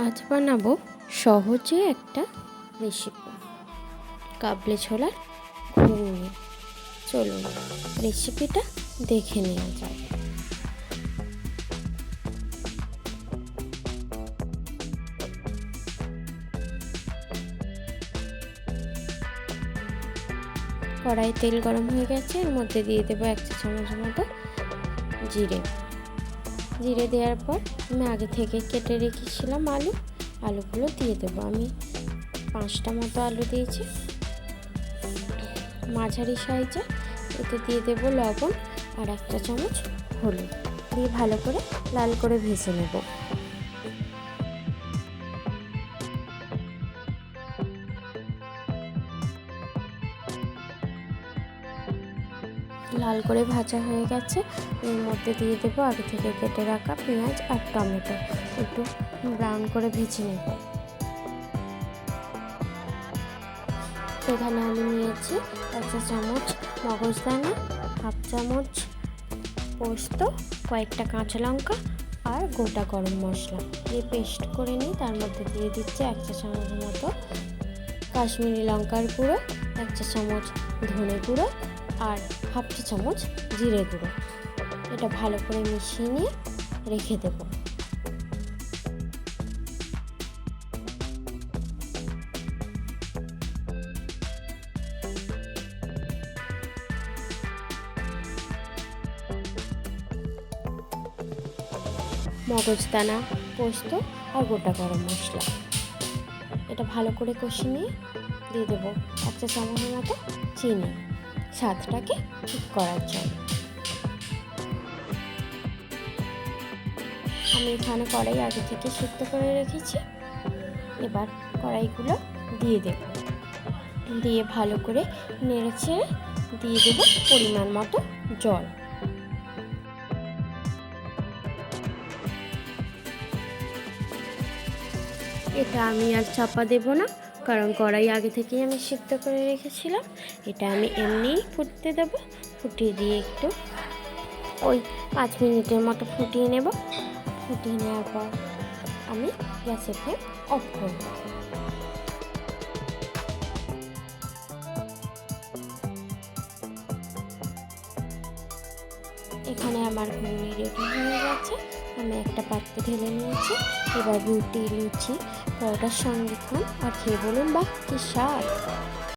আজ বানাবো সহজে একটা রেসিপি, কাবলি ছোলার ঘুগনি। চলুন রেসিপিটা দেখে নেওয়া যাক। কড়াই তেল গরম হয়ে গেছে, এর মধ্যে দিয়ে দেবো 1 চা চামচের মতো জিরে দেওয়ার পর আমি আগে থেকে কেটে রেখেছিলাম আলুগুলো দিয়ে দেবো। আমি 5টা মতো আলু দিয়েছি, মাঝারি সাইজে। এতে দিয়ে দেবো লবণ আর 1 চা চামচ হলুদ দিয়ে ভালো করে লাল করে ভেজে নেব। লাল করে ভাজা হয়ে গেছে, এর মধ্যে দিয়ে দেবো আগে থেকে কেটে রাখা পেঁয়াজ আর টমেটো, একটু ব্রাউন করে ভেজে নেব। এখানে আমি নিয়েছি 1 চা চামচ মগজদানা, 1/2 চামচ পোস্ত, কয়েকটা কাঁচা লঙ্কা আর গোটা গরম মশলা দিয়ে পেস্ট করে নিই। তার মধ্যে দিয়ে দিচ্ছি 1 চা চামচ মতো কাশ্মীরি লঙ্কার গুঁড়ো, 1 চা চামচ ধনে গুঁড়ো আর 1/2 চা চামচ জিরে গুঁড়ো। এটা ভালো করে মিশিয়ে নিয়ে রেখে দেবো। মগজদানা, পোস্ত আর গোটা গরম মশলা এটা ভালো করে কষিয়ে নিয়ে দিয়ে দেবো 1 চা চামচের মতো চিনি, স্বাদটাকে ঠিক করার জন্য। আমি এখানে কড়াই আগে থেকে সিদ্ধ করে রেখেছি। এবার কড়াইগুলো দিয়ে দেব, দিয়ে ভালো করে নেড়ে ছেড়ে দিয়ে দেবো পরিমাণ মতো জল। এটা আমি আর চাপা দেব না, কারণ কড়াই আগে থেকেই আমি সিদ্ধ করে রেখেছিলাম। এটা আমি এমনিই ফুটতে দেব। ফুটিয়ে দিয়ে একটু 5 মিনিটের মতো ফুটিয়ে নেব। ফুটিয়ে নেওয়ার পর আমি গ্যাসের ফ্লেম অফ করব। এখানে আমার ঘুগনি রেডি হয়ে গেছে। আমি একটা পাত্রে ঢেলে নিয়েছি। এবার রুটি, লুচি, পরোটার সঙ্গে খান আর খেয়ে বলুন, বাহ কি স্বাদ।